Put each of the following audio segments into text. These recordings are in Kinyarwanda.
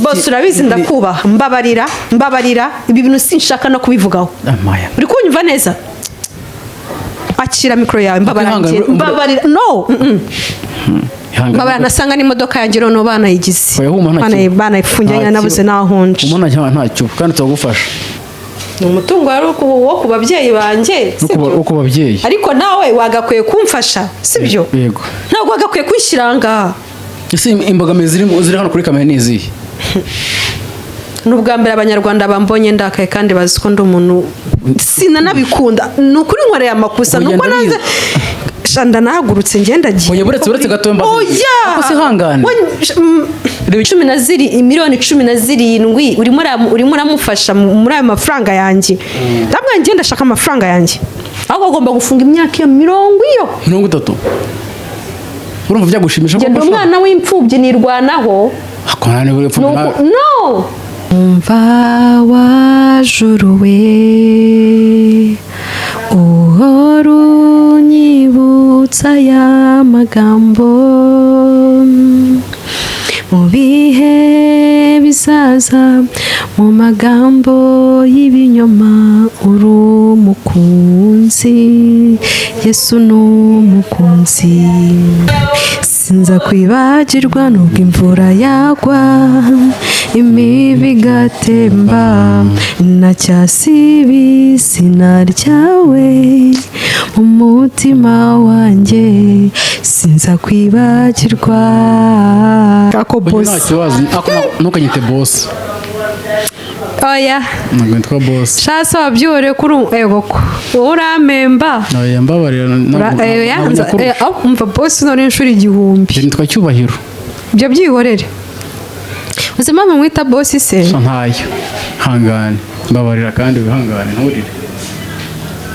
boss urabizi ndakubaha mbabarira ibi bintu sinshaka no kubivugaho uri kunyumva neza akira mikro yawe mbabarira no Mabana nasanga n'imodoka yanjye no banayigize banayifunganya nabuze nahonje umuntu ntacyo kandi tugufasha umutungo wari wo ku babyeyi banje sibyo uko babyeyi ariko nawe wagakwiye kumfasha sibyo yego ntabwo wagakwiye kwishiranga ese imbogamizi ziri hano kuri kamera nizi n'ubwa mbere abanyarwanda bambonye ndakaye kandi bazi ko ndi umuntu sinanabikunda n'ukuri nkoreye amakosa nuko naze shanda nahagurutse ngenda giye oya buretse gato mbaza ko sihangana miliyoni 17 urimo uramufasha muri ayo mafaranga yanjye ndabwo ngenda shaka amafaranga yanjye ahubwo agomba gufunga imyaka 30 urumva byagushimisha ko ngenda umwana w'imfubyi nirwanaho akonane burepfu no umva wajuruwe unyibutsa ya magambo mu bihe bizaza mu magambo y'ibinyoma urumukunzi Yesu n'umukunzi sinza kwibagirwa nubwo imvura yagwa imibi gatemba nacyasibi izina ryawe umutima wanjye sinza kwibagirwa ako boss ntukanyite boss oya nagwitwa boss shasa wabyore kuri ego ko uramemba oya mbabarira umva boss none inshuri 1000 nitwa cyubahiro byo byihorere uzima mwita boss se ntayo hangane mbabarira kandi wihangane nturire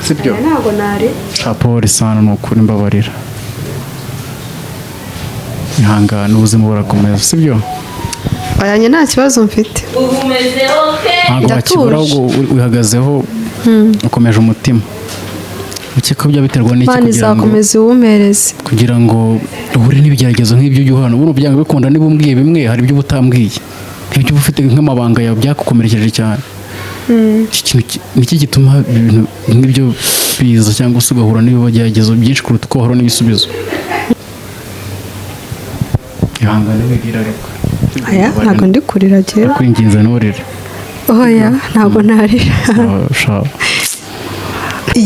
sibyo ntago nare chapori sana nukuri mbabarira ihangane ubuzima burakomeza sibyo ayanye nta kibazo mfite ubumeze okay ntabwo bakibura ahubwo wihagazeho ukomeje umutima ukeka bya biterwa n'iki kugira ngo uhure n'ibigeragezo nk'ibyo by'uhano ubuno byanga bikunda niba umbwiye bimwe hari ibyo ubutambwiye nk'ibyo ufite nk'amabanga yawe byakukomerekeje cyane niki gituma ibintu nk'ibyo biza cyangwa se ugahura n'ibigeragezo byinshi kuruta uko wahura n'ibisubizo ihangane wigira ariko aya ntabwo ndi kurira cyera kwinginza nturire oya ntabwo narira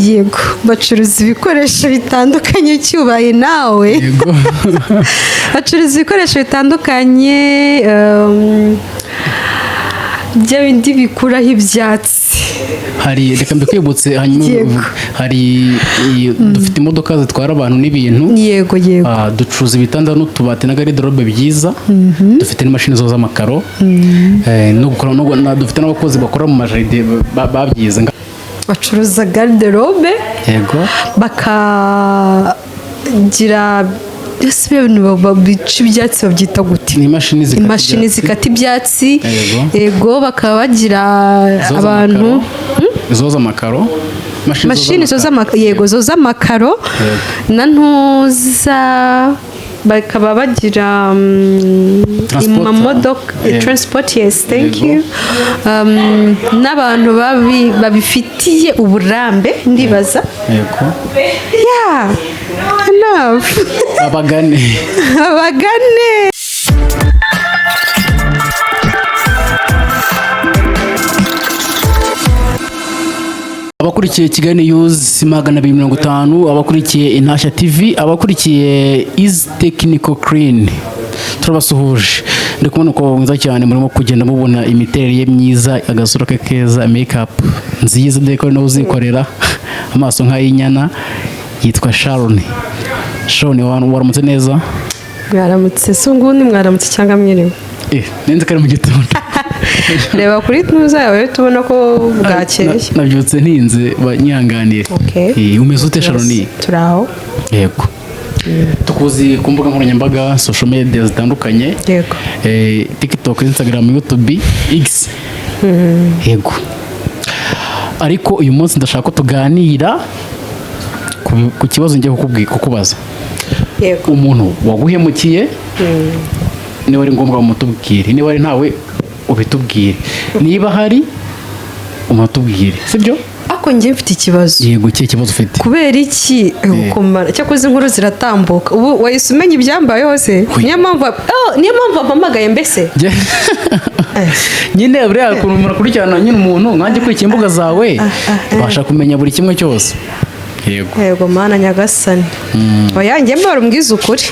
yego bacuruza ibikoresho bitandukanye cyubaye nawe yego bacuruza ibikoresho bitandukanye bya bindi bikuraho ibyatsi hari reka mbikwibutse hanyuma hari dufite imodoka zitwara abantu n'ibintu yego ducuruza ibitanda n'utubati na garde-robe byiza dufite n'imashini zoza amakaro dufite n'abakozi bakora mu majaride babyize bacuruza garde-robe yego bakagira byose ibintu bica ibyatsi babyita gute imashini zikata ibyatsi yego bakaba bagira abantu zoza amakaro mashini zoza amakaro na ntuza bakaba bagira amamodoka transport yes thank you n'abantu babifitiye uburambe ndibaza yego enough abagane abakurikiye Kigali News 250 abakurikiye Intashya TV abakurikiye Is Technical Clean turabasuhuje ndi kubona uko mwiza cyane murimo kugenda mubona imiterere ye myiza agasura ke keza makeup nziza ndeko no uzikorera amaso nk'ayinyana yitwa Sharon waramutse neza mwaramutse sungundi mwaramutse cyangwa mwiriwe nenze kare mu gitondo reba kuri tuza yawe tubona ko bwakeye nabyutse ntinze banyihanganire umeze ute Sharon turaho yego tukuzi ku mbuga nkoranyambaga social media zitandukanye yego TikTok Instagram YouTube X yego ariko uyu munsi ndashaka ko tuganira ku kibazo ngiye kukubaza yego umuntu waguhemukiye niba ari ngombwa umutubwire, niba ari ntawe ubitubwire, niba hari umatubwire, sibyo? ako njye mfite ikibazo. Yego, kihe kibazo ufite? Kubera iki ukomara cyakoze inkuru ziratambuka ubu wahise umenya ibyambayeho se? Niyo mpamvu wampamagaye mbese nyine buriya ukuntu umuntu akurikirana nyine umuntu nkanjye kuri imbuga zawe ubasha kumenya buri kimwe cyose. Yego mana nyagasani. Oya njye mbara umbwiza ukuri.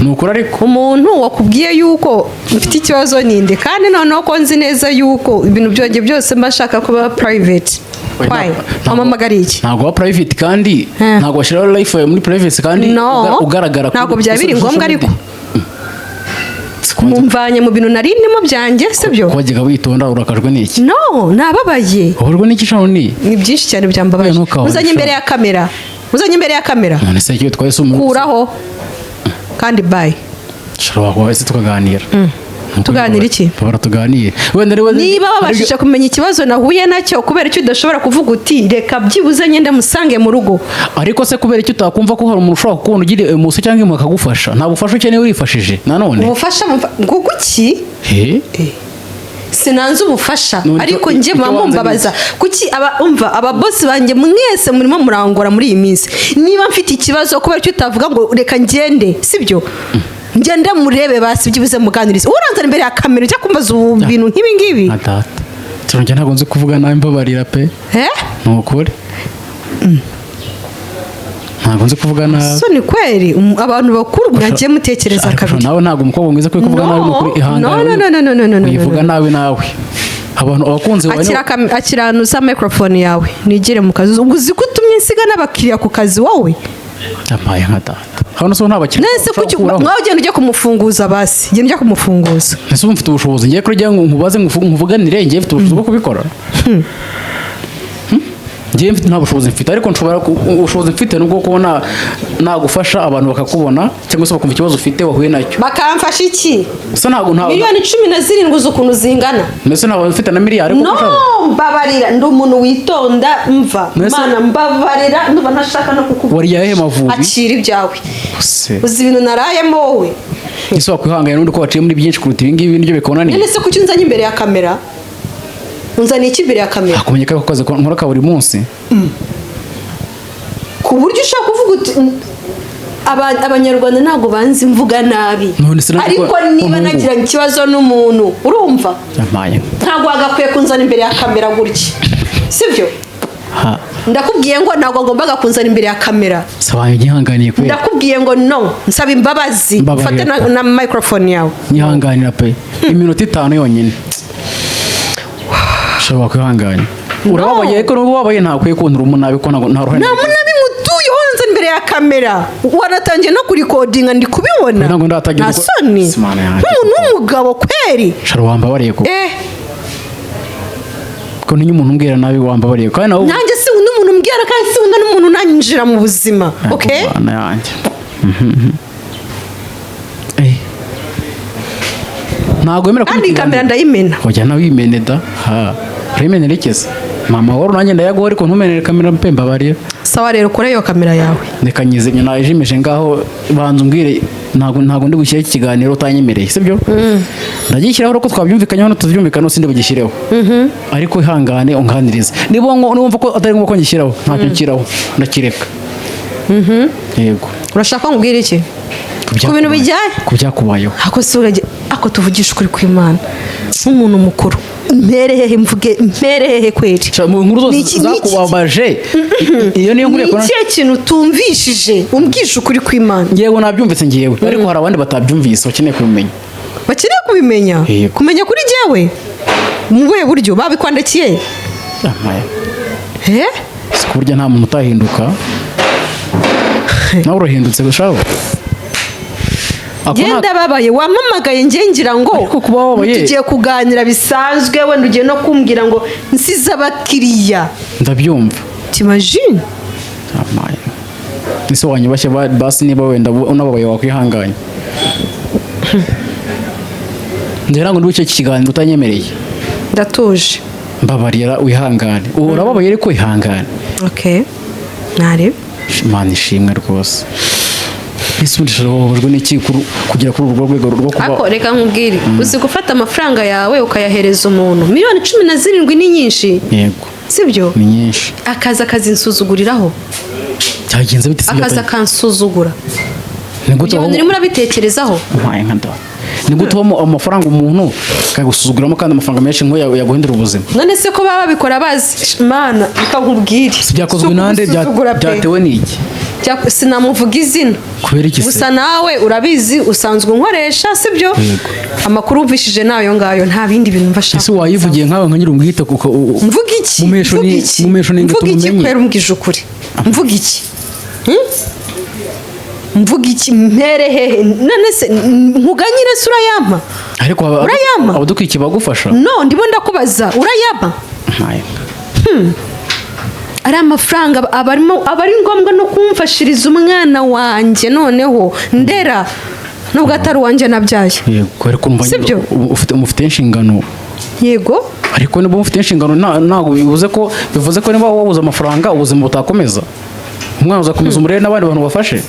Ni ukuri ariko umuntu wakubwiye yuko mfite ikibazo ninde kandi noneho ko nzi neza yuko ibintu byonge byose mba nshaka kuba private. Why? Amamagari iki? Ntabwo wa private kandi ntabwo washiraho life muri privacy kandi ugaragara ko ntabwo byabiri ngombwa ariko mumvanye mu bintu nari ndimo byanjye sibyo? Kwajyaga witonda urakajwe n'iki? No, nababaye. Uhorwa n'iki shano ni? Ni byinshi cyane byambabaye. Uzanye imbere ya kamera. None se cyo twese kuraho. Kandi bye. Shara wese tukaganira. Tuganira iki? Tuganire. Niba wabashije kumenya ikibazo nahuye nacyo kubera icyo udashobora kuvuga uti reka byibuze ngende musange mu rugo. Ariko se kubera icyo utakumva ko hari umuntu ushobora kubona ugire umuso cyangwa imwe akagufasha. Nta bufasha ukeneye wifashije. Nanone. Ubufasha nguko iki? Sinanze ubufasha ariko njye mumbabaza kuki aba boss banjye mwese murimo murangora muri iyi minsi. Niba mfite ikibazo kubera icyo utavuga ngo reka ngende sibyo? Ngende murebe basi byibuze muganirize. Uranzana imbere ya kamera cyo kumbaza ibintu nk'ibi ngibi. Atata. Cyonje ntago nzi kuvuga nawe mbabarira pe. Nukuri. Ntago nzi kuvuga nawe. So ni kweri abantu bakuru mwagiye mutekereza kabiri. Nawe ntago umukobwa mwiza kuri kuvuga nawe nukuri ihangana. No. Wivuga nawe nawe. Abantu abakunze wawe akiranuza microphone yawe. Nigire mu kazi. Uzi ko utumye nsiga n'abakiriya ku kazi wowe. Amaye nka data. Hano so ntabakiriya. Nese kuki mwawe ugenda ujya kumufunguza basi. Genda ujya kumufunguza. Nese mfite ubushobozi ngiye kuri ngo nkubaze nkuvuganire ngiye mfite ubushobozi bwo kubikora. Ngiye mfite nta bushobozi mfite ariko nshobora ubushobozi mfite nubwo kubona nagufasha abantu bakakubona cyangwa se bakumva ikibazo ufite wahuye nacyo. Bakamfasha iki? So ntago miliyoni 17 z'ukuntu zingana. Mbese ntabwo mfite na miliyari kuko no mbabarira ndi umuntu witonda mva mana mbabarira nduba ntashaka no kukuvuga. Wari yahe mavubi? Akira ibyawe. Uzi ibintu narayemo wowe. Ese wakwihangana n'undi ko waciye muri byinshi kuruta ibi ngibi nibyo bikonaniye. None se kuki unzanye imbere ya kamera? Unzaniye iki imbere ya kamera? Akumenyeka ko kaze nkora ka buri munsi. Ku buryo ushaka kuvuga uti abanyarwanda ntago banzi mvuga nabi. Ariko niba nagiranye ikibazo n'umuntu urumva? Ntago wagakwiye kunzana imbere ya kamera gutya. Sibyo? Ndakubwiye ngo ntago ngombaga kunzana imbere ya kamera. Sabaye gihanganiye kwe. Ndakubwiye ngo no, nsaba imbabazi. Fate na microphone yawe. Nyihanganira pe. Iminota 5 yonyine. Shobora kwihanganya. Urababaye ko n'ubu wabaye ntakwiye kuntura umunabi ko nta ruhare. Nta munabi mutuye honze imbere ya kamera. Waratangiye no kurikodinga ndi kubibona. Ntabwo ndatagira ko. Umuntu w'umugabo kweri. Shara wambabariye ko. Ko ninyo umuntu umbwira nabi wambabariye. Kandi nawe. Nanjye si umuntu umbwira kandi si umuntu nanyinjira mu buzima. Okay? Bana yanjye. Ntago yemera kandi kamera ndayimena. Oya nawe imene da. Remene rekeze. Mama woro nanjye ndayago ariko ntumenere kamera mpe mbabarira. Sawa rero kore yo kamera yawe. Reka nyizimye najimeje ngaho banza umbwire ntago ndi gushyira iki kiganiro utanyemereye sibyo? Ndagishyiraho ko twabyumvikanyeho no tuvyumvikana sinde bugishireho. Ariko ihangane unganirize. Niba ko atari ngombwa ko ngishyiraho ntacyo nshyiraho ndakireka. Yego. Urashaka ngubwira iki? Ku bintu bijyaye? Kubyakubayeho. Ako tuvugisha ukuri kw'Imana. Nk'umuntu mukuru. Mperehe kweri. Mu nkuru zose zakubabaje. Iyo niyo nkuru yakora. Ni kintu utumvishije umbwisha ukuri kw'Imana. Ngewe nabyumvise ngewe ariko hari abandi batabyumvise bakeneye kubimenya. Bakeneye kubimenya? Kumenya kuri jewe? Mu buhe buryo babikwandikiye? Sikurya nta muntu utahinduka. Nawe urahindutse gushaho. Genda babaye wamamagaye ngira ngo tugiye kuganira bisanzwe wenda ugiye no kumbwira ngo nsize abakiriya. Ndabyumva. T'imagine? Amaye. Nise wanyubashye basi niba wenda unababaye wakwihanganya. Ndera ngo nduce kiganiro utanyemereye. Ndatuje. Mbabarira wihangane. Urababaye ariko ihangane. Okay. Nare. Imana ishimwe rwose. ese ubundi bababajwe n'iki kugera kuri urwo rwego rwo kuba ariko reka nkubwire uzi gufata amafaranga yawe ukayahereza umuntu miliyoni 17 ni nyinshi yego sibyo ni nyinshi akazinsuzuguriraho cyagenze bite akaza kansuzugura ni gute ibyo urimo urabitekerezaho ni gute amafaranga umuntu akagusuzuguramo kandi amafaranga menshi ngo yaguhindura ubuzima none se ko baba babikora bazi mana bikankubwire byakozwe nande byatewe n'iki sinamuvuga izina kubera iki se gusa nawe urabizi usanzwe unkoresha sibyo amakuru umvishije nayo ngayo nta bindi bintu mfasha ese wayivugiye nkawe nka nyir'ubwite kuko mvuga iki mu mesho ni mvuga iki kwera umbwije ukuri mvuga iki mvuga iki mpere hehe none se nkuganyire se urayampa ariko abadukurikiye bagufasha no ndimo ndakubaza urayampa ari amafaranga aba ari ngombwa no kumfashiriza umwana wanjye noneho ndera nubwo atari uwanjye nabyaye yego ariko sibyo mufite inshingano yego ariko niba mufite inshingano ntabwo bivuze ko niba wabuze amafaranga ubuzima butakomeza umwana uzakomeza umurere n'abandi bantu bafashe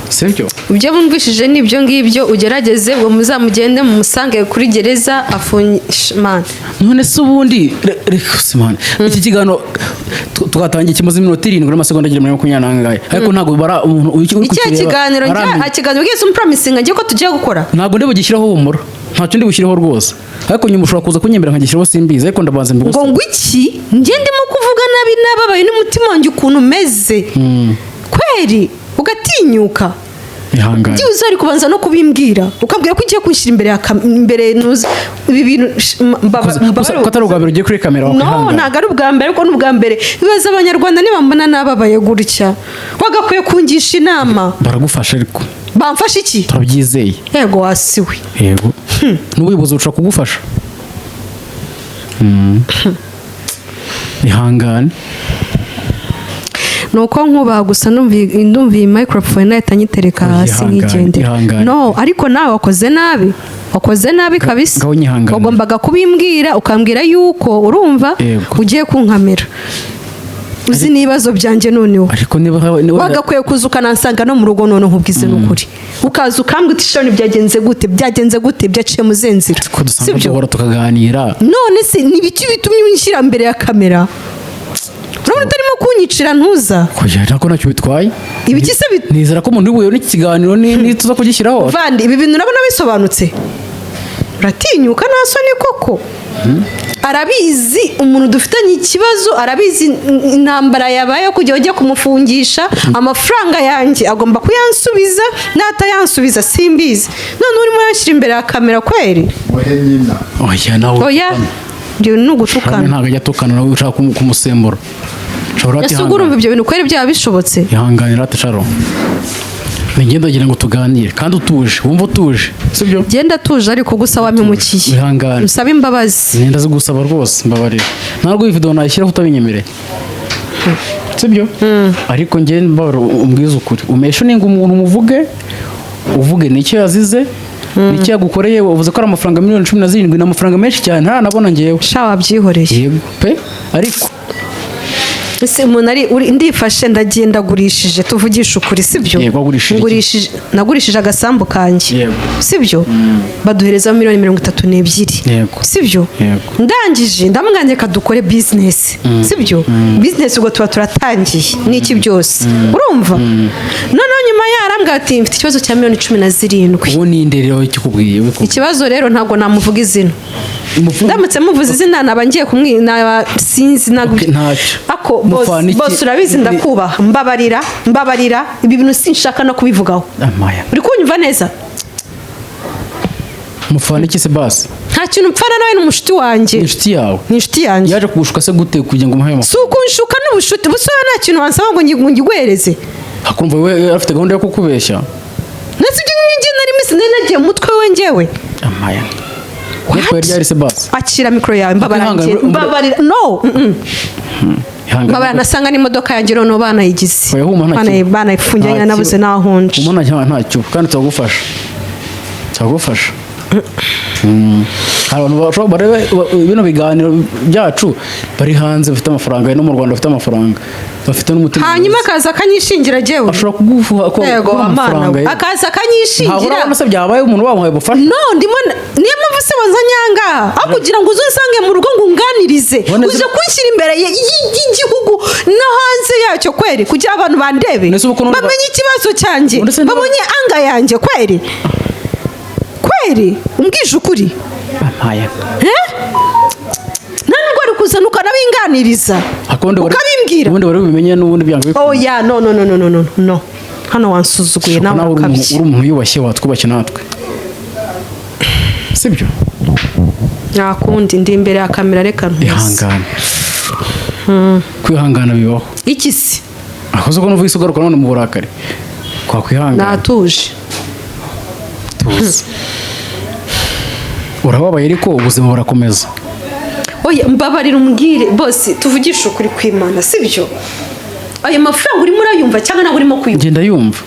sibyo ibyo bumvishije nibyo ngibyo ugerageze ngo muzamugende mumusange kuri gereza afungishimana none se ubundi reka simana iki kiganiro tugatangiye kimaze iminota 7 n'amasegonda 20 ariko ntabwo bara umuntu uri ikiganiro gese umpromising agiye ko tugiye gukora ntabwo ndebo gishyiraho humura ntacyo ndi bushyiraho rwose ariko nyuma ushobora kuza kunyembera nkagishyiraho simbizi ariko ndabanza mbigusa ngo iki nge ndimo kuvuga nabi nababaye n'umutima wanjye ukuntu umeze kweri ugatinyuka ihangane byuze ari kubanza no kubimbwira ukabwira ko ugiye kwishyira imbere ibi bintu ko atari ubwa mbere ugiye kuri kamera no ntabwo ari ubwa mbere ariko ni ubwa mbere bibaza abanyarwanda nibambona nababaye gutya wagakwiye kungisha inama baragufasha ariko bamfasha iki turabyizeye yego wasiwe yego n'ubuyobozi bushobora kugufasha ihangane nuko nkubaha gusa ndumviye iyi microphone nahita nyitereka hasi nkigendera no ariko nawe wakoze nabi kabisa wagombaga kubimbwira ukambwira yuko urumva ugiye kunkamera uzi n'ibibazo byanjye noneho wagakwiye kuza ukanansanga no mu rugo none nkubwize n'ukuri ukaza ukambwira ishoni byagenze gute byaciye mu zenzira sibyo tukaganira none se n'ibiki bitumye unshyira mbere ya kamera urabona utarimo kunyicira ntuza ntabwo ntacyo bitwaye ibiki se nizera ko umuntu wibuye n'iki kiganiro nituza kugishyiraho vandi ibi bintu urabona bisobanutse uratinyuka nta soni koko arabizi umuntu dufitanye ikibazo arabizi intambara yabaye kujya ujya kumufungisha amafaranga yanjye agomba kuyansubiza n'atayansubiza simbizi none urimo yashyira imbere ya kamera kweri oya ni ugutukana ntabwo ajya atukana nawe ushaka kumusembura ese ubwo urumva ibyo bintu kweri byaba bishobotse ihanganira atasharo nigenda ngira ngo tuganire kandi utuje wumva utuje sibyo genda tuje ariko gusa wampemukiye ihangane usaba imbabazi nenda zigusaba rwose mbabarira ntabwo iyi video nayishyiraho utabinyemereye sibyo ariko nge umbwiza ukuri umeshe ninga umuntu uvuge nicyo yazize nicyo yagukoreye uvuze ko ari amafaranga miliyoni 17 n'amafaranga menshi cyane ntaranabona ngewe sha wabyihoreye yego pe ariko ese umuntu ndifashe ndagenda agurishije tuvugisha ukuri sibyo nagurishije agasambu kanjye sibyo baduhereza miliyoni 32 sibyo ndangije ndamwanje kadukore business sibyo business ubwo tuba turatangiye n'iki byose urumva noneho nyuma yarambwa ati mfite ikibazo cya miliyoni 17 ubu ni inderero ikikubwiye ikibazo rero ntabwo namuvuga izina ndamutse muvuze izina naba ngiye kumwina sinzi ako boss urabizi ndakubaha mbabarira ibi bintu sinshaka no kubivugaho uri kunyumva neza mufana iki se basi nta kintu mpfana nawe n'umushuti wanjye ni inshuti yanjye yaje kugushuka se gute kugira ngo umuhe amafaranga si ukunshuka n'ubushuti busaba nta kintu wansaba ngo ngiguhereze akumva we afite gahunda yo kukubeshya ndetse ibyo ngibyo nari misi nagiye umutwe we njyewe akira mikoro yawe mbabarira no mbabarira nasanga n'imodoka yanjye noneho banayigize banayifungiye nabuze n'ahonje umwana ntacyo kandi turagufasha abantu bashobora barebe bino biganiro byacu bari hanze bafite amafaranga no mu Rwanda bafite amafaranga bafite n'umutima hanyuma akaza akanyishingira jewe ashobora kugufuha ko amafaranga akaza akanyishingira ntabwo se byabaye umuntu wamuhaye bufasha no ndimo niyo mpamvu se banzanyanga aho kugira ngo uzunsange mu rugo ngo unganirize uje kunshyira imbere y'igihugu no hanze yacyo kweri kugira abantu bandebe bamenye ikibazo cyanjye babonye anga yanjye kweri umbwije ukuri ntabwo ari kuzana ukanabinganiriza ukabimbwira ubundi bari bubimenye n'ubundi byanga oh ya no hano wansuzuguye nawe ukabye uri umuntu yubashye watwubashye natwe sibyo ntakundi ndi imbere ya kamera reka ihangane kwihangana bibaho iki se akoze ko nuvuga ugaruka none mu burakari kwa kwihangana natuje tuzi urababaye ariko ubuzima burakomeza oya mbabarira umbwire bose tuvugishe ukuri kw'Imana sibyo ayo mafaranga urimo urayumva cyangwa ntabwo urimo kuyumva ngenda yumva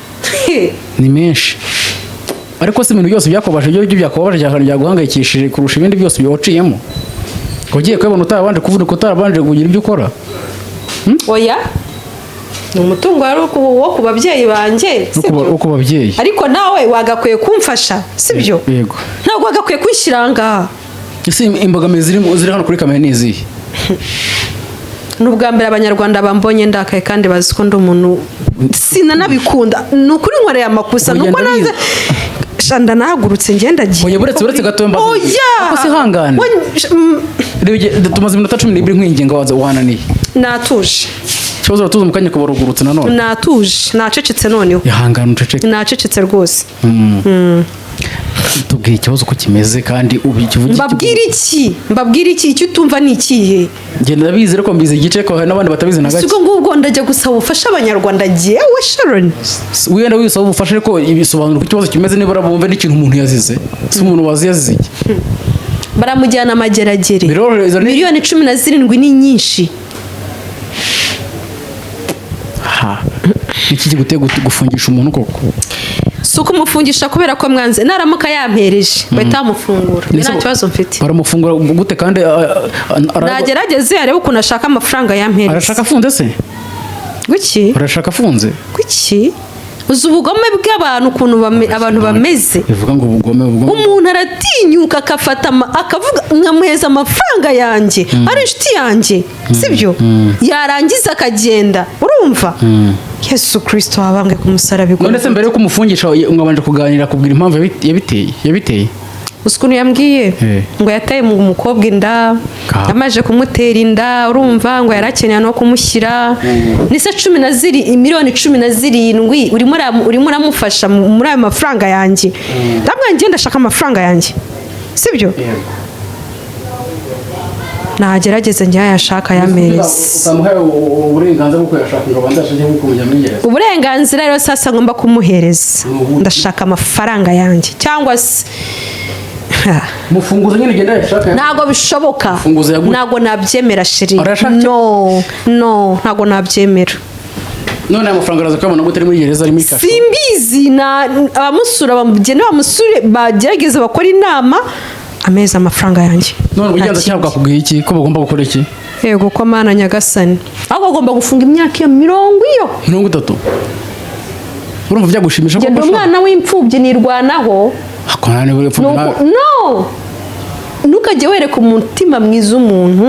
ni menshi ariko se ibintu byose byakubaje ibyo byakubaje byaguhangayikishije kurusha ibindi byose byawaciyemo ugiye kwibona utarabanje kuvunika utarabanje kugira ibyo ukora oya ni umutungo wari wo ku babyeyi banjye wo ku babyeyi ariko nawe wagakwiye kumfasha sibyo yego ntabwo wagakwiye kwishyira ngaha ese imbogamizi ziri hano kuri kamera ni izihe ni ubwa mbere abanyarwanda bambonye ndakaye kandi bazi ko ndi umuntu sinanabikunda ni ukuri nkoreye amakosa ni uko naze shanda nahagurutse ngenda giye oya buretse gato mbaza ako si hangane tumaze iminota 12 nkwinginga waza uhananiye natuje ikibazo tuzi mu kanya kubarugurutse nanone natuje nacecetse noneho ihangane uceceke nacecetse rwose tubwire ikibazo ko kimeze kandi ubikivuge mbabwire iki icyo utumva ni ikihe ngenda ndabizi ariko mbizi igice ko n'abandi batabizi na gake siko ngubwo ndajya gusaba ubufasha abanyarwanda jewe Sharon wenda wisaba ubufasha ariko ibisobanura ikibazo kimeze nibura bumve n'ikintu umuntu yazize si umuntu wazize baramujyana amageragere miliyoni 17 ni nyinshi iki kiguteye gufungisha umuntu koko suko umufungisha kubera ko mwanze naramuka yampereje bahita bamufungura nta kibazo mfite baramufungura gute kandi nagerageze arebe ukuntu ashaka amafaranga yampereje arashaka afunze se guki arashaka afunze guki uzi ubugome bw'abantu ukuntu abantu bameze bivuga ngo ubugome umuntu aratinyuka akafata akavuga nkamuheza amafaranga yanjye ari inshuti yanjye sibyo yarangiza akagenda urumva Yesu Kristo wabambwe ku musaraba none se mbere yo kumufungisha mwabanje kuganira kubwira impamvu yabiteye ukuntu yambwiye ngo yataye mu mukobwa inda amaje kumutera inda urumva ngo yarakeneye no kumushyira nise 12 miliyoni 17 urimo uramufasha muri ayo mafaranga yanjye ndabwo ngenda ndashaka amafaranga yanjye sibyo nagerageze njye yashaka yamereze uburenganzira rero sasa ngomba kumuhereza ndashaka amafaranga yanjye cyangwa se mufunguzo nyine genda yashaka ntago bishoboka ntago nabyemera shiri no ntago nabyemera none amafaranga araza kwabona gute muri gereza ari muri kasho simbizi na abamusura bamugene bamusure bagerageza bakora inama ameza amafaranga yanjye none ugenza cyangwa kubwiye iki ko bagomba gukora iki yego ko mana nyagasani ahubwo agomba gufunga imyaka ya 30 urumva byagushimisha ko ngende umwana w'imfubyi nirwanaho akonane w'imfubyi no ntukajye wereka umutima mwiza umuntu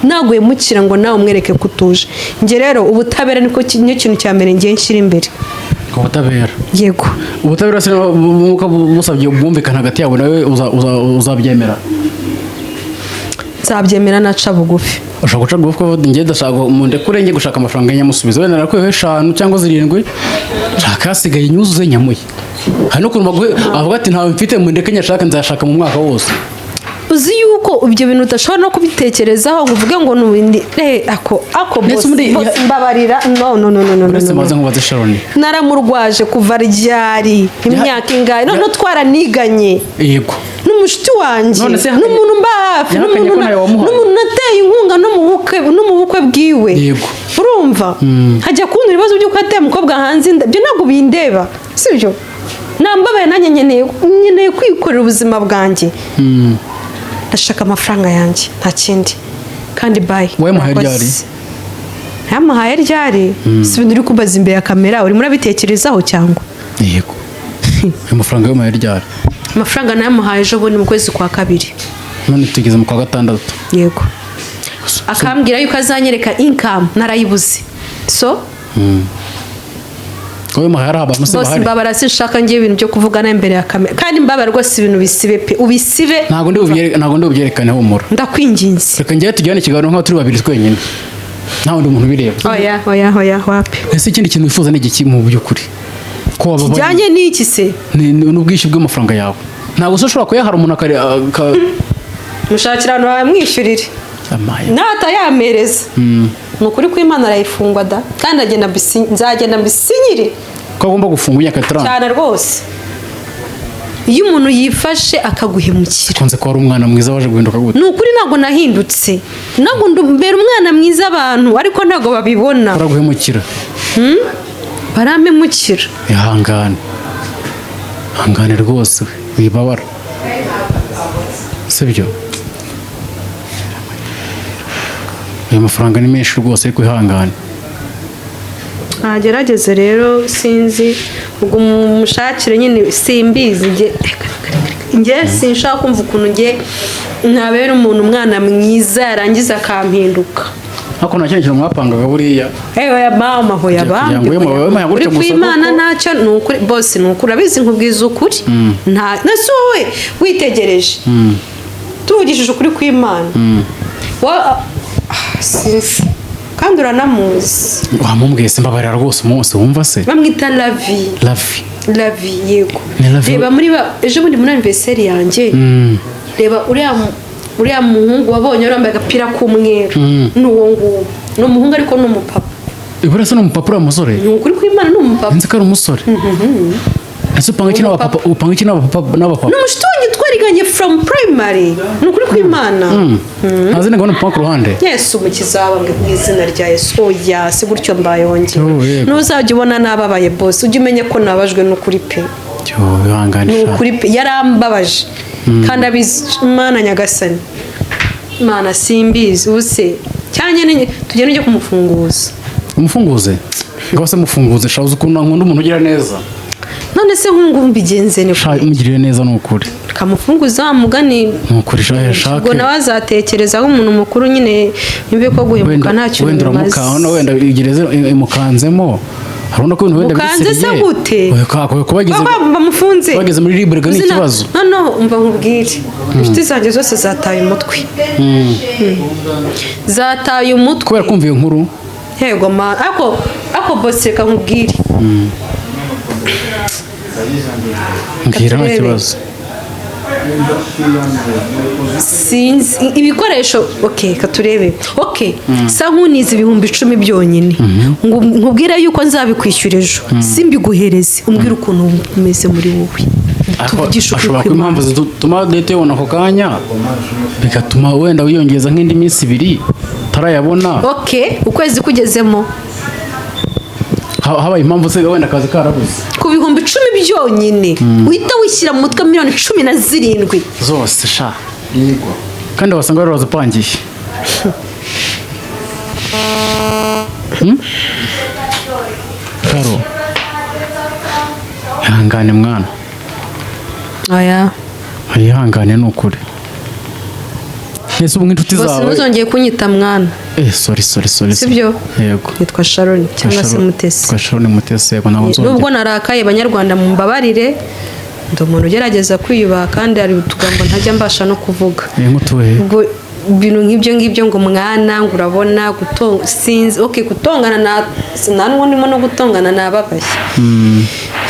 ntago yemukira ngo nawe umwereke kutuje nge rero ubutabera niko kintu cya mbere ngiye nshyira imbere ubutabera yego ubutabera se busabye ubwumvikana hagati yabo nawe uzabyemera nzabyemera naca bugufi ushaka guca bugufi ko njye ndashaka mundekure njye gushaka amafaranga y'inyamusubizo wenda narakweho 5 cyangwa 7 nshaka hasigaye nyuzuze nyamuye hari no kuruma avuga ati ntawe mfite mundeke nyashaka nzashaka mu mwaka wose uzi yuko ibyo bintu udashobora no kubitekerezaho ngo uvuge ngo n'ubundi ako bose mbabarira no uretse maze nkubaze Sharon naramurwaje kuva ryari imyaka ingahe none twaraniganye yego n'umushiti wanjye n'umuntu mba hafi n'umuntu nateye inkunga no mu bukwe bwiwe yego urumva hajya kubona ibibazo by'uko ateye umukobwa hanze ibyo ntabwo bindeba sibyo nambabaye nanjye nkeneye kwikorera ubuzima bwanjye ndashaka amafaranga yanjye nta kindi kandi bayi wamuhaye ryari yamuhaye ryari si ibintu uri kumbaza imbere ya kamera urimo urabitekerezaho cyangwa yego ayo mafaranga yamuhaye ryari amafaranga nayamuhaye ejo bundi mu kwezi kwa kabiri none tugeze mu kwa gatandatu yego akambwira yuko azanyereka income narayibuze so wowe muhaye abantu se bahari mbabara sinshaka ngiye ibintu byo kuvugana imbere ya kamera kandi mbabara rwose ibintu bisibe pe ubisibe ntabwo ndi bubyerekane humura ndakwinginze reka njyewe tujyane ikiganiro nk'aho turi babiri twenyine nta wundi muntu bireba oya wapi ese ikindi kintu wifuza ni igiki mu by'ukuri kijyanye n'iki se n'ubwishyu bw'amafaranga yawe ntabwo se ushobora kuyahara umuntu mushakira ahantu bamwishyurire natayamereza ni ukuri ko Imana arayifungwa da kandi nzagenda mbisinyire ko agomba gufunga imyaka 30 cyane rwose iyo umuntu yifashe akaguhemukira kunze ko ari umwana mwiza waje guhinduka gute ni ukuri ntabwo nahindutse ntabwo mbere umwana mwiza abantu ariko ntabwo babibona baraguhemukira barampemukira hangane rwose wibabara sibyo ayo mafaranga ni menshi rwose ariko ihangane ntagerageze rero sinzi ubwo umushakire nyine simbizi njye sinshaka kumva ukuntu njye ntabera umuntu umwana mwiza yarangiza akampinduka ariko nta kintu mwapangaga buriya ya mama hoya bambi uri kwimana ntacyo ni ukuri bose ni ukuri abizi nkubwiza ukuri nasi wowe witegereje tuvugishije ukuri kw'Imana sinzi kandi uranamuzi wamubwiye se mbabarira rwose umunsi wumva se bamwita Lavi yego reba muri ejo bundi muri anniversaire yanjye reba uriya muhungu wabonye yambaye agapira k'umweru n'uwo nguwo ni umuhungu ariko ni umupapa ibura se ni umupapa uriya musore ni ukuri kw'Imana ni umupapa nzi ko ari umusore ese upanga iki n'abapapa ni umushuti wanjye twariganye from primary ni ukuri kw'Imana ntazi ntabwo ni umupapa ku ruhande yesu umukiza wawe mu izina rya yesu oya si gutyo mbaye wongeye ntuzajya ubona nababaye bose ujye umenya ko nabajwe n'ukuri pe ni ukuri pe yarambabaje kandi abizi Imana nyagasani Imana simbizi ubuse cyane tugende ujye kumufunguza umufunguze ngo se mufunguze shabuze ukuntu nkunda umuntu ugira neza none se nk'ubu mbigenze ni umugirire neza ni ukuri kamufunguza wa mugani ni ukuri shaka ubwo nawe azatekerezaho umuntu mukuru nyine nyumve ko guhemuka nta kintu bimaze wenda igereze imukanzemo harabona ko ibintu wenda mukanze se gute bamufunze bageze muri libre ni ikibazo no umva nkubwire inshuti zanjye zose zataye umutwe zataye umutwe kubera kumva iyo nkuru yego ma ako bose reka nkubwire mbwira nta kibazo sinzi ibikoresho katurebe sa nk'unize ibihumbi 10 byonyine nkubwira yuko nzabikwishyura ejo simbiguhereze umbwira ukuntu umeze muri wowe ashobora kuba impamvu zituma dete yabona ako kanya bigatuma wenda wiyongeza nk'indi minsi 2 utarayabona ukwezi kugezemo habaye impamvu se wenda akazi karabuze ku bihumbi 10 byonyine uhita wishyira mu mutwe miliyoni 17 zose sha kandi wasanga bari bazipangiye Karo ihangane mwana ihangane ni ukuri ese ubu nk'inshuti zawe bose ntuzongeye kunyita mwana sorry sibyo yego yitwa Sharon cyangwa se Mutesi yitwa Sharon Mutesi yego nawe nzongeye nubwo narakaye banyarwanda mu mbabarire ndi umuntu ugerageza kwiyubaha kandi hari utugambo ntajya mbasha no kuvuga ubwo ibintu nk'ibyo ngo mwana ngo urabona sinzi gutongana na n'ubundi no gutongana nababaye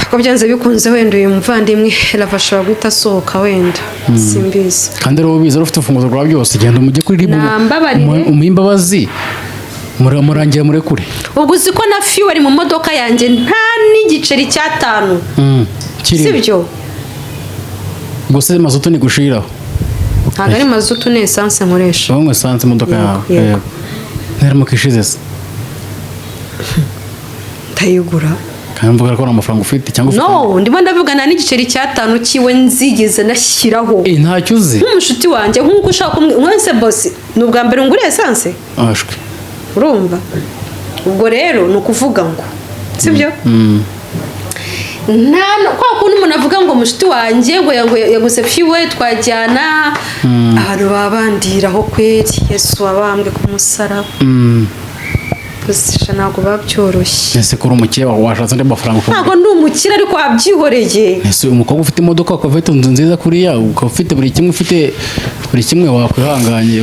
ko byanze bikunze wenda uyu muvandimwe bashobora guhita asohoka wenda simbizi kandi rero ubizi ufite ufunguzo rwa byose genda umujye kuri ribu umwimbabazi murangira murekure ubwo uzi ko na fuel mu modoka yanjye nta n'igiceri cy'atanu sibyo gusa mazutu ni gushiraho ntabwo ari mazutu ni esanse nkoresha wowe esanse imodoka yawe ntarimo kishize se ndayigura kandi mvuga ko amafaranga ufite cyangwa ufite no ndimo ndavugana n'igiceri cy'atanu kiwe nzigeze nashyiraho ntacyo uzi nk'umushuti wanjye nk'uko ushaka mwese bosi ni ubwa mbere nguriye esanse ashwe urumva ubwo rero ni ukuvuga ngo sibyo kwa kuntu umuntu avuga ngo mushiti wanjye ngo yaguze fiwe twajyana abantu baba bandiraho kweri Yesu wabambwe ku musaraba gusa ntabwo babyoroshye ese kuri umukire washatse andi mafaranga ntabwo ndi umukire ariko wabyihoreye ese umukobwa ufite imodoka ukaba ufite inzu nziza kuriya ukaba ufite buri kimwe wakwihanganye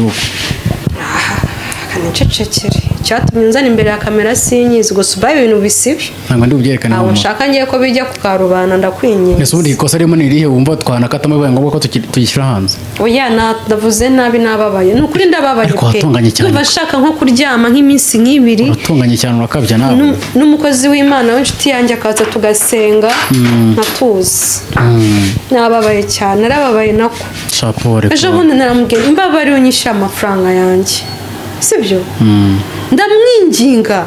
kanicecekere cyatumye nzana imbere ya kamera sinyizi gusa ubaye ibintu bisibi ntabwo ndi bubyerekane ntabwo nshaka ngiye ko bijya ku karubanda ndakwinyiza ese ubundi ikosa ririmo ni irihe wumva twanakatamo bibaye ngombwa ko tugishyira hanze oya navuze nabi nababaye ni ukuri ndababaye pe ndumva nshaka nko kuryama nk'iminsi nk'ibiri uratunganye cyane urakabya nawe n'umukozi w'Imana w'inshuti yanjye akaza tugasenga nkatuza nababaye cyane narababaye nako ejo bundi naramubwiye imbabare unyishyura amafaranga yanjye sibyo ndamwinginga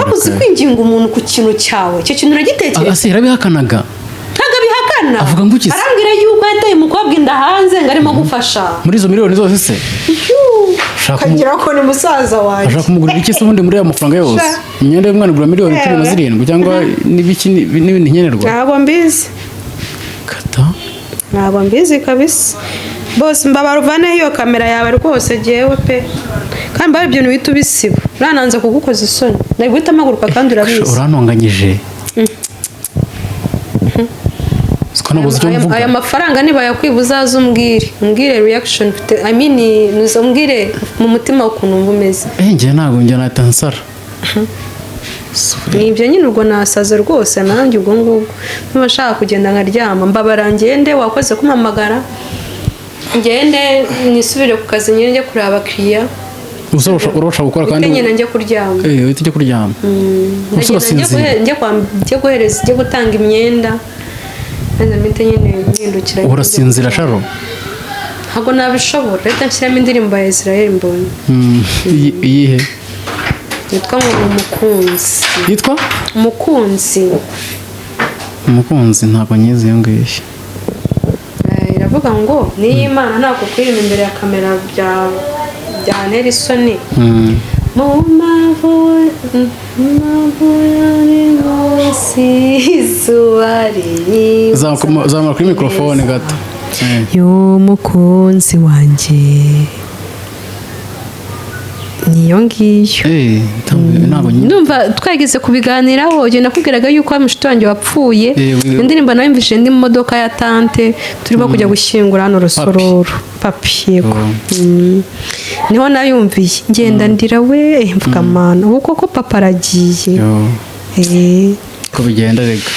abuze kwinginga umuntu ku kintu cyawe icyo kintu uragitekereza yarabihakanaga ntabwo abihakana avuga ngo iki arambwira yuko yataye umukobwa inda hanze ngo arimo gufasha muri izo miliyoni zose se kagira ko ni musaza wanjye ashaka kumugurira iki se ubundi muri aya mafaranga yose imyenda y'umwana igura miliyoni 17 cyangwa n'ibindi nkenerwa ntabwo mbizi ntabwo mbizi kabisa bose mbabara uvane iyo kamera yawe rwose jyewe pe kandi mbara ibyo bintu ubisiba urananze kugukoza isoni nari guhita amaguruka kandi urabizi urantonganyije aya mafaranga nibayakwiba uzaze umbwire reaction umbwire mu mutima ukuntu wumva umeze njye ntabwo njye nahita nsara ni ibyo nyine ubwo nasaze rwose nanjye ubwo ngubwo niba nshaka kugenda nkaryama mbabara ngende wakoze kumpamagara ngende nisubire ku kazi njye kureba abakiriya urabasha gukora kandi nyine njye kuryama uhita ujya kuryama njye gutanga imyenda maze mpite nyine mpindukira urasinzira sharo ntabwo nabishobora reka nshyiramo indirimbo ya Israel Mbonyi iyihe yitwa ngo umukunzi yitwa umukunzi ntabwo nyizi iyo ngiyo iravuga ngo niyo Imana ntabwo kwirima imbere ya kamera bya Nerisoni mu mavu izuba rinyibuza zamura kuri mikorofone gato y'umukunzi wanjye niyo ngiyo ndumva twageze kubiganiraho ugenda nakubwiraga yuko mushiti wanjye wapfuye indirimbo nawe mvise ndi mu modoka ya tante turimo kujya gushyingura hano Rusororo papi yego niho nayumviye ngenda ndira we mvuga mana ubu koko papa aragiye ko bigenda rega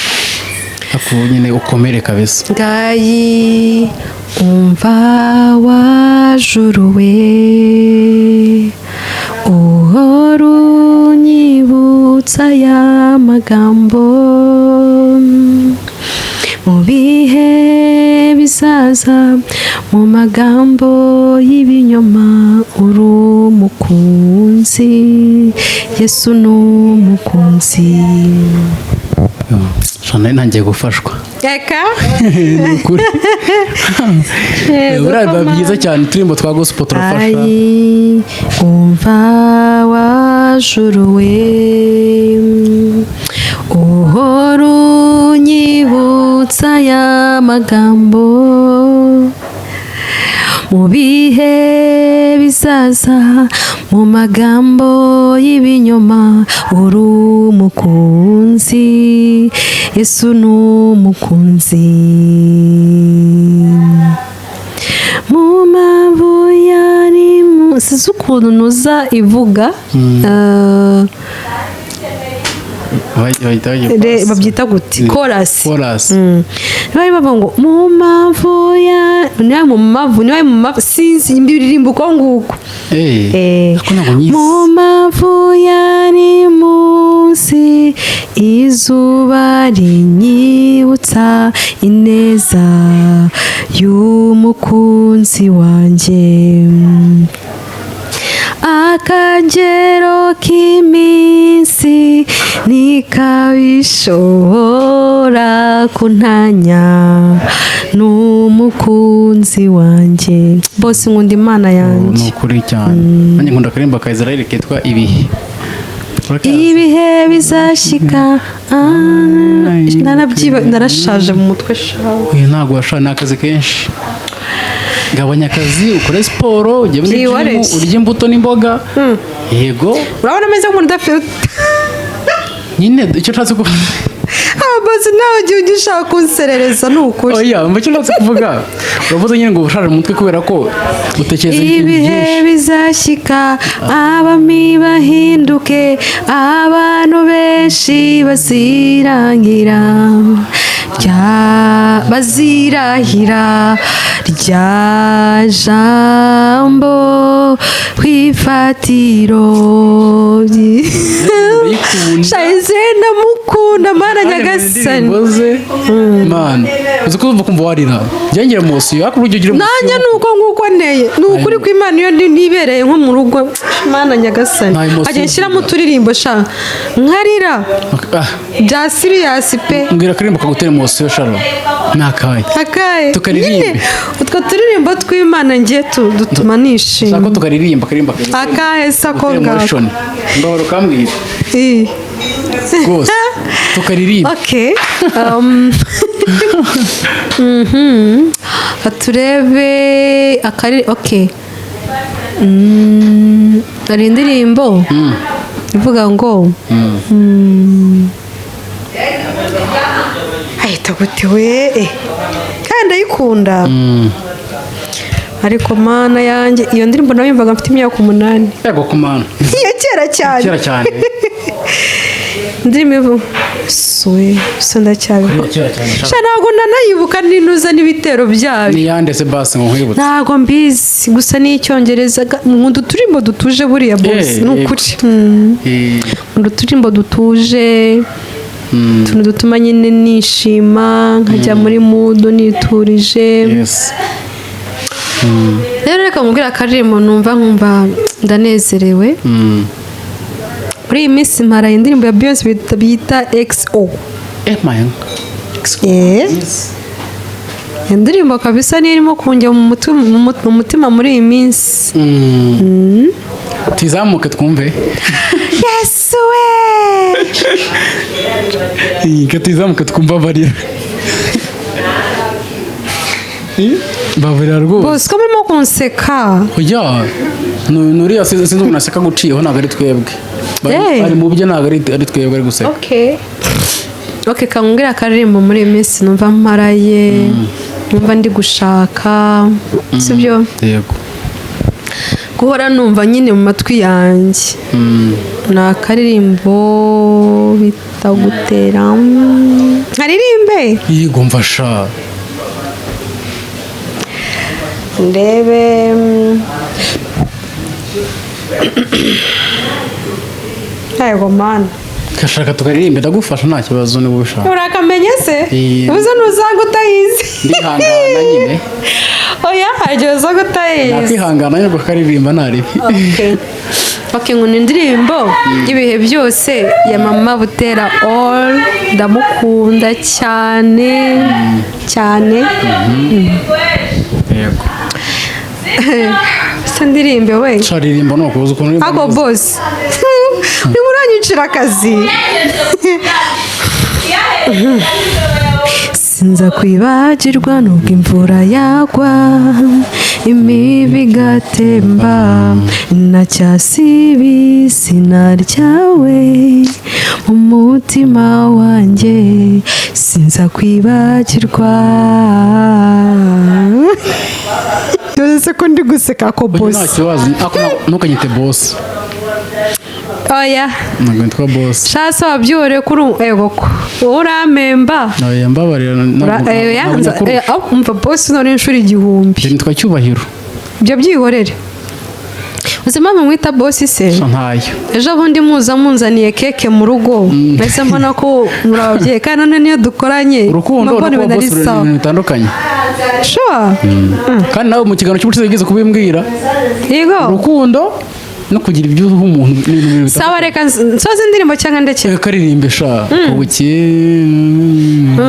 ako nyine ukomere kabisa ngayi umva wajuruwe uhora unyibutsa ya magambo mu bihe bizaza mu magambo y'ibinyoma uri umukunzi Yesu ni umukunzi shana ntangiye gufashwa reka ukuri biba byiza cyane turimbo twa gospel turafasha umva wajuruwe uhora unyibutsa ya magambo mu bihe bizaza mu magambo y'ibinyoma uri umukunzi Yesu ni umukunzi mu mavu yari sizi ukuntu nuza ivuga babyita guti korasi bari bavuga ngo mu mavu niba mu mavu sinzi mbiririmba uko nguko mu mavu yari munsi izuba rinyibutsa ineza y'umukunzi wanjye akagero k'iminsi ntikabishobora kuntanya n'umukunzi wanjye bose nkunda imana yanjye ni ukuri cyane nanjye nkunda akaririmbo ka Israel kitwa ibihe ibihe bizashika narashaje mu mutwe shawe ntabwo washaje ni akazi kenshi gabanya akazi ukore siporo ujye muri jimu urya imbuto n'imboga yego urabona ameze nk'umuntu udafite nyine icyo nshatse kuvuga bose nawe ugiye ugishaka kunserereza ni ukuri oya icyo nshatse kuvuga uravuze nyine ngo ubushaje mu mutwe kubera ko utekereza ibihe bizashyika abami bahinduke abantu benshi bazirahira rya jambo kwifatiro shayize ndamukunda mana nyagasani mana uzi ko kumva warira byongera munsi ariko urujya ugira nanjye nuko nguko nteye ni ukuri ko imana iyo nibereye nko mu rugo mana nyagasani ajya nshyiramo uturirimbo sha nkarira bya siriyasi pe mbwira akaririmbo kagutera munsi yo sharo nakaye tukaririmbe utwo turirimbo tw'imana ngiye dutuma nishima sako tukaririmba akaririmbo akahe sako ngako ndahora ukambwira rwose tukaririmba okay turebe akari okay hari indirimbo ivuga ngo ahita gute we kandi ndayikunda ariko mana yanjye iyo ndirimbo nawe yumvaga mfite imyaka 8 yego ku mana iya kera cyane ndirimbo ndacyari ntabwo nanayibuka ninuza n'ibitero byayo niyandese basi ngo nkwibutse ntabwo mbizi gusa n'icyongereza nkunda uturimbo dutuje buriya bose ni ukuri nkunda uturimbo dutuje utuntu dutuma nyine nishima nkajya muri mudu niturije rero reka mubwira akaririmbo numva nkumva ndanezerewe muri iyi minsi mparaye indirimbo ya Beyonce bita XO indirimbo kabisa niyo irimo kunjya mu mutima muri iyi minsi tuzamuke twumve yesu we tuzamuke twumva barira babarira rwose bose ko murimo kunseka oya nuriya sinzi umuntu aseka guciyeho ntabwo ari twebwe ari mu byo ntabwo ari twebwe ari guseka okay kamubwira akaririmbo muri iyi minsi numva mparaye numva ndi gushaka sibyo yego guhora numva nyine mu matwi yanjye ni akaririmbo bitagutera nkaririmbe yego mfasha ndebe yego mana gashaka tukaririmbe ndagufasha nta kibazo niba ushaka urakamenye se ubuze ntuzanga utayizi ndihangana nyine oya hagiye uzanga utayizi nakwihangana nyine bakaririmba ntaribi okay ngo ni indirimbo y'ibihe byose ya mama Butera all ndamukunda cyane cyane yego se ndirimbe we sharirimba no kuza ukuntu ako boss ni muranyicira akazi sinza kwibagirwa nubwo imvura yagwa imibi igatemba nacyasibi izina ryawe mu mutima wanjye sinza kwibagirwa yose ko ndi guseka ko boss nta kibazo ntukanyite boss oya ntabwo nitwa boss shasa wabyore kuri ego ko uramemba oya mbabarira umva boss none inshuro 1000 nitwa Cyubahiro ibyo byihorere uzima mwita boss se ntayo ejo bundi munzaniye keke mu rugo mbese mbona ko murabye kandi none niyo dukoranye urukundo no boss ibintu bitandukanye sure kandi nawe mu kiganiro cy'ubucuruzi yagize kubimbwira yego urukundo no kugira ibyo uha umuntu n'ibintu bibiri sawa reka nsoze indirimbo cyangwa ndekera karirimbe sha ubuki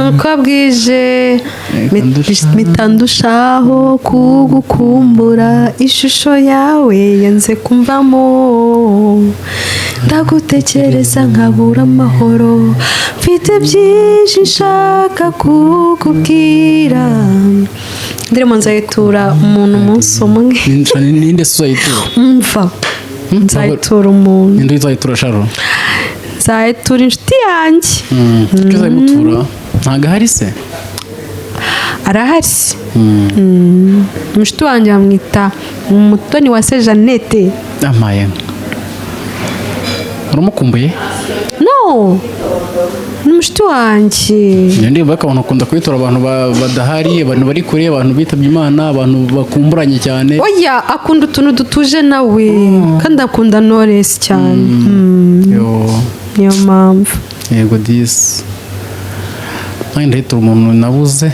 uko bwije mitandushaho kugukumbura ishusho yawe yanze kumvamo ndagutekereza nkabura amahoro mfite byinshi nshaka kukubwira ndirimbo nzayitura umuntu umunsi umwe ninde se uzayitura mva nzayitura umuntu ninde uzayitura sharo nzayitura inshuti yanjye icyo uzayimutura ntabwo ahari se arahari inshuti wanjye bamwita umutoni wa se Jeannette amaye uramukumbuye no ni umushuti wanjye niyo ndirimbo y'abantu bakunda kuyitora abantu badahari abantu bari kure abantu bitabye imana abantu bakumburanye cyane oya akunda utuntu dutuje nawe kandi akunda Knowless cyane niyo mpamvu yego disi nanjye ndahitura umuntu nabuze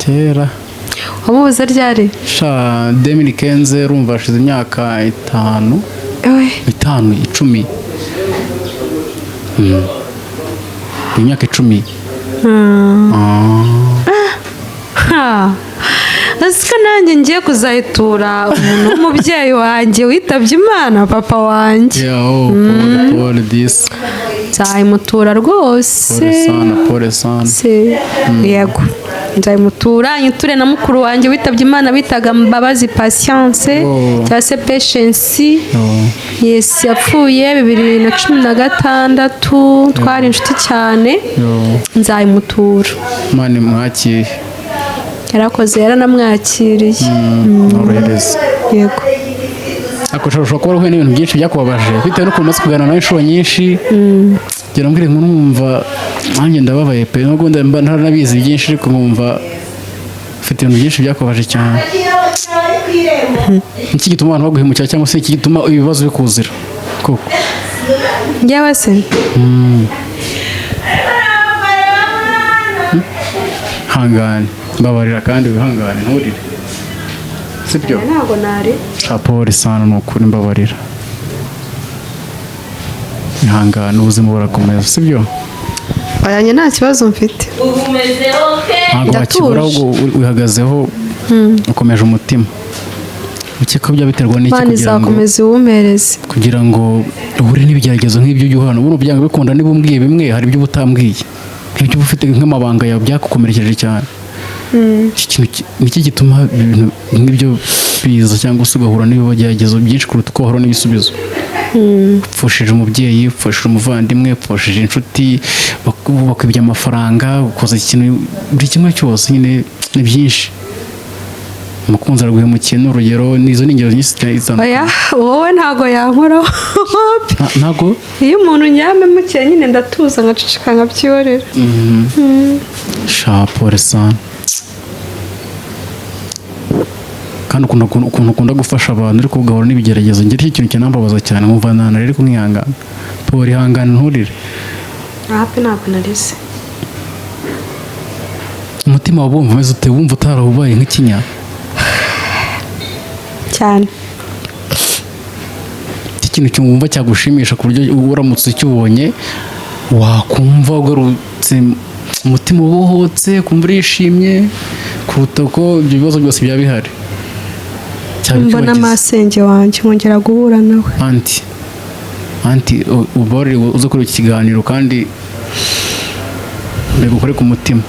kera wamubuze ryari sha 2015 urumva hashize imyaka 10 imyaka 10 aziko nanjye ngiye kuzayitura umuntu w'umubyeyi wanjye witabye imana papa wanjye nzayimutura rwose pole sana yego nzayimutura nyiture na mukuru wanjye witabye imana bitaga Mbabazi Patience cyangwa se Patience yes yapfuye 2016 twari inshuti cyane nzayimutura mani mwakiriye yarakoze yaranamwakiriye norohereza yego ushobora kuba warahuye n'ibintu byinshi byakubabaje bitewe n'ukuntu umaze kuganira nawe inshuro nyinshi ngira ngo inkuru nkumva nanjye ndababaye pe nubwo mba ntanabizi byinshi ariko nkumva ufite ibintu byinshi byakubabaje cyane iki gituma abantu baguhemukira cyangwa se iki gituma ibibazo bikuzira koko njyewe se hangane mbabarira kandi wihangane nturire sibyo ntabwo nari polisi sana ni ukuri mbabarira ihangane ubuzima burakomeza sibyo ayanye nta kibazo mfite ntabwo wakibura ahubwo wihagazeho ukomeje umutima ukeka byaba biterwa n'iki kugira ngo uhure n'ibigeragezo nk'ibyo ujya uhana ubundi byanga bikunda niba umbwiye bimwe hari ibyo uba utambwiye nk'ibyo uba ufite nk'amabanga yawe byakukomerekeje cyane niki gituma ibintu nk'ibyo biza cyangwa se ugahura n'ibigeragezo byinshi kuruta uko wahura n'ibisubizo upfushije umubyeyi upfushije umuvandimwe upfushije inshuti bakwibye amafaranga ukoze ikintu buri kimwe cyose nyine ni byinshi umukunzi araguhemukiye n'urugero n'izo ni ingero nyinshi zitandukanye wowe ntago yankoraho ntago iyo umuntu nyamemukiye nyine ndatuza nkaceceka nkabyiyorera sha pole sana kandi ukuntu ukunda gufasha abantu ariko ugahura n'ibigeragezo ngira iki kintu cyanambabaza cyane nkumva ntanari ariko nkihangana pole ihangane nturire hape ntabwo narize umutima wawe wumva umeze ute wumva utarahubaye nk'ikinya cyane ikintu cyumva cyagushimisha ku buryo uramutse ukibonye wakumva ugarutse umutima ubohotse kumva urishimye kuruta ko ibyo bibazo byose byaba bihari mbona amasenge wanjye nkongera guhura nawe anti ubarire uze kuri iki kiganiro kandi mbega ukore ku mutima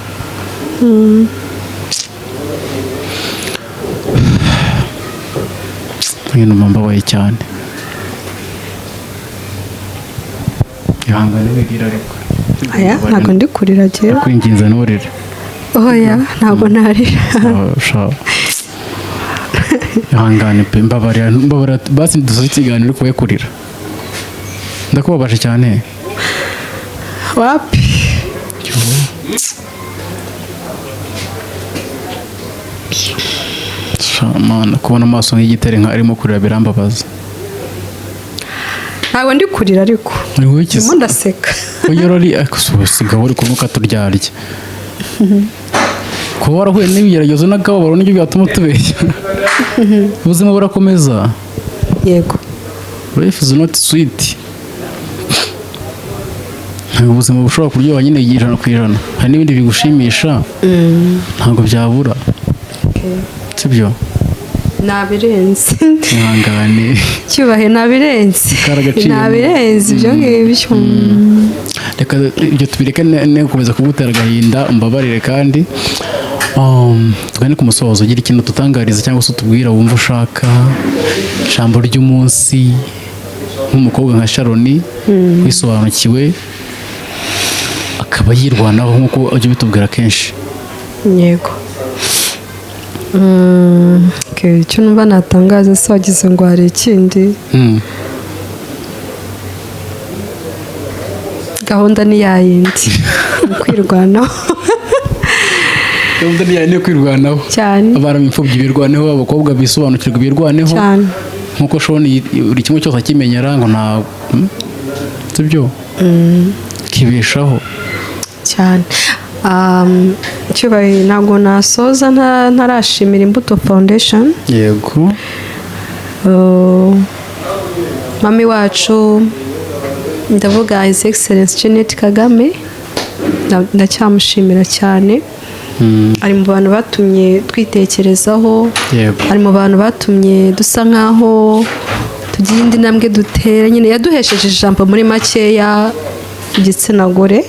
ibintu mbabaye cyane ihangane wigira ariko aya ntabwo ndi kurira jewe kwinginza nturire oya ntabwo narira ihangane pe mbabarira basi dusoze ikiganiro uri kurira ndakubabaje cyane wapi mana kubona amaso nk'igitare nka arimo kurira birambabaza ntabwo ndi kurira ariko ndimo ndaseka ugera ari asigaho uri kunuka turyarya kuba warahuye n'ibigeragezo n'akababaro nibyo byatuma tubeshya ubuzima burakomeza yego life is not sweet. Ntabwo ubuzima bushobora kuryoha nyine 100%. Hari n'ibindi bigushimisha ntabwo byabura. Sibyo? Nabirenze. Ihangane. Cyubahe nabirenze. Ibyo ngibyo. Reka ibyo tubireke ne gukomeza kugutera agahinda umbabarire kandi tugane ku musozo ugira ikintu tutangariza cyangwa se tubwira wumva ushaka ijambo ry'umunsi nk'umukobwa nka Sharon wisobanukiwe akaba yirwanaho nk'uko ujya bitubwira kenshi. Yego. Icyo numva natangaza se wagize ngo hari ikindi. Gahunda ni yayindi kwirwanaho. Gahunda ni yayindi kwirwanaho cyane. Abana b'imfubyi birwaneho, abakobwa bisobanukirwa birwaneho cyane. Nkuko Sharon buri kimwe cyose akimenyera ngo nta sibyo kibeshaho cyane. Cyubahe ntabwo nasoza ntarashimira Imbuto Foundation. Yego. Mami wacu ndavuga His Excellence Jeannette Kagame ndacyamushimira cyane. Ari mu bantu batumye twitekerezaho. Ari mu bantu batumye dusa nkaho tugira indi ntambwe dutera nyine yaduhesheje ijambo muri makeya igitsina gore.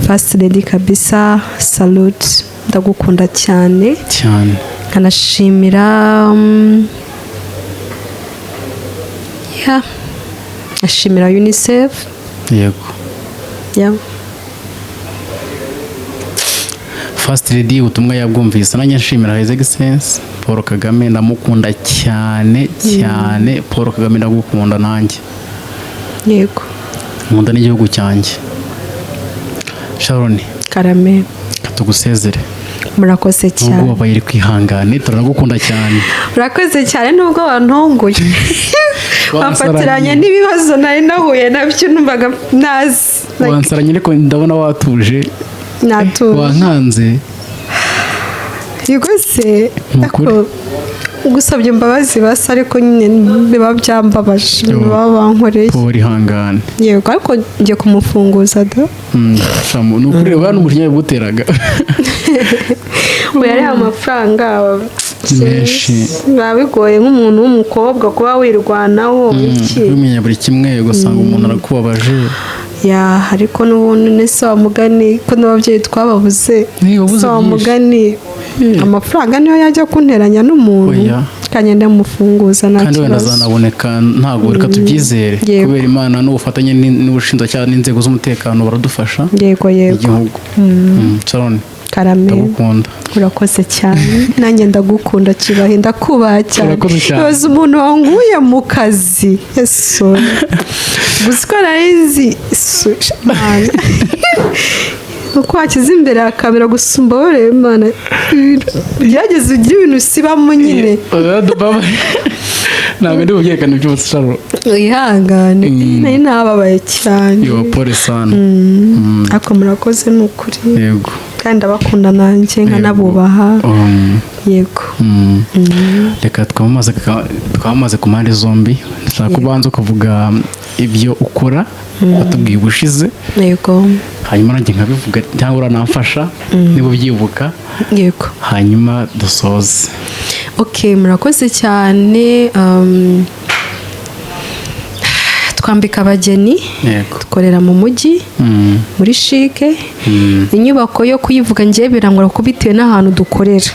First lady kabisa, salute, ndagukunda cyane nkanashimira ashimira UNICEF. Yego. First lady ubutumwa yabwumvise nanjye nshimira His Excellence Paul Kagame ndamukunda cyane. Paul Kagame ndagukunda nanjye. Yego. Nkunda n'igihugu cyanjye. Sharon Karame tugusezere. Murakoze cyane. Ubwo babayiri kwihangane turagukunda cyane. Murakoze cyane nubwo bantongoye. Wafatiranye n'ibibazo nari nahuye nabyo numvaga nazi. Wansaranye ariko ndabona watuje. Natuje. Wankanze. Yego se. Gusabye imbabazi basa ariko nyine biba byambabaje baba bankoreye. Paul ihangane. Yego ariko ngiye kumufunguza da. Shamu nukuri bana umujinya buguteraga. Yari amafaranga menshi. Babigoye nk'umuntu w'umukobwa kuba wirwanaho iki. Bimenya buri kimwe ugasanga umuntu arakubabaje. Ariko n'ubundi nese wa mugani ko n'ababyeyi twababuze. Wa mugani amafaranga niyo yajya kunteranya n'umuntu kanyenda mufunguza nta kibazo. Kandi wenda azanaboneka ntago reka tubyizere kubera Imana n'ubufatanye n'ubushinjacyaha n'inzego z'umutekano baradufasha. Yego. Igihugu. Sharon Karame. Ndagukunda. Urakoze cyane. Nanjye ndagukunda Cyubahe ndakubaha cyane. Yoza umuntu wanguye mu kazi. Yesu. Gusa narizi uko wakize imbere akabera gusumba wowe Imana byageze ugira ibintu usibamo nyine. Ntabwo ndi bubyerekane byose Sharon. Ihangane nari nababaye cyane. Yo pole sana. Ariko murakoze n'ukuri. Yego. Kandi abakunda nanjye nkanabubaha. Yego. Reka twamaze ku mpande zombi. Ndashaka kubanza kuvuga ibyo ukora watubwiye ubushize. Yego. Hanyuma nanjye nkabivuga cyangwa uranamfasha niba ubyibuka. Yego. Hanyuma dusoze. Murakoze cyane. Twambika abageni dukorera mu mujyi muri shike. Inyubako yo kuyivuga ngiye birangora ko bitewe n'ahantu dukorera,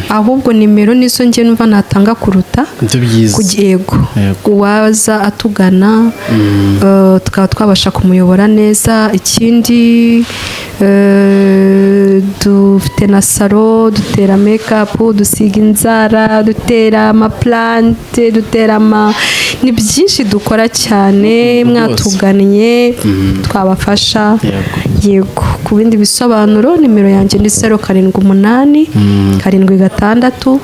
ahubwo nimero nizo ngiye numva natanga kuruta yego uwaza atugana tukaba twabasha kumuyobora neza. Ikindi dufite na salo, dutera make-up, dusiga inzara, dutera amaplante, dutera ni byinshi dukora cyane. Mwatugannye twabafasha. Yego. Ku bindi bisobanuro nimero yanjye ni 078 76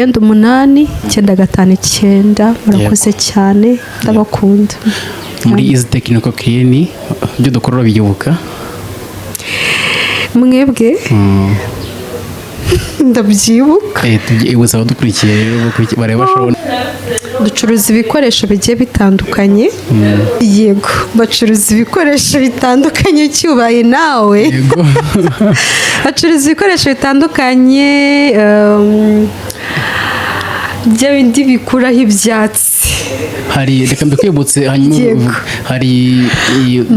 98 959. Murakoze cyane ndabakunda. Muri Easy Technical Clean byo dukorera biyoboka mwebwe ndabyibuka. ibutsa abadukurikiye rero bareba show. Ducuruza ibikoresho bigiye bitandukanye. Yego, bacuruza ibikoresho bitandukanye cyubaye nawe. Yego. Bacuruza ibikoresho bitandukanye bya bindi bikuraho ibyatsi. Hari reka mbikwibutse hanyuma hari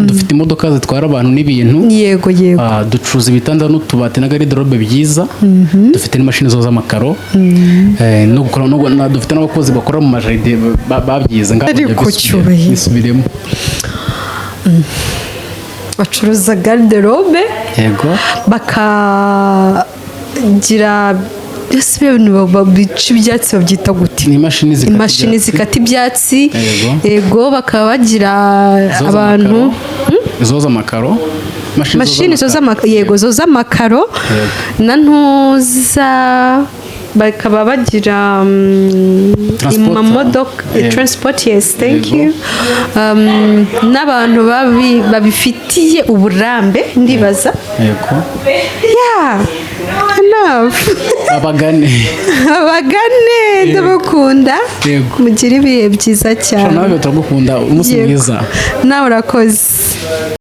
dufite imodoka zitwara abantu n'ibintu. Yego yego. Ducuruza ibitanda n'utubati na garderobe byiza. Dufite n'imashini zoza amakaro. No gukora dufite n'abakozi bakora mu majaride babyize ariko cyubaye bisubiremo. Bacuruza garderobe. Yego. Bakagira byose bica ibyatsi babyita gute? Ni imashini zikata ibyatsi. Yego, bakaba bagira abantu zoza amakaro. Mashini zoza amakaro. Yego, zoza amakaro na ntuza. Bakaba bagira amamodoka transport. Yes, thank you. N'abantu babifitiye uburambe ndibaza. Yego. Yeah, enough. Abagane ndabakunda. Mugira ibihe byiza cyane. Nawe turagukunda, umunsi mwiza. Nawe urakoze.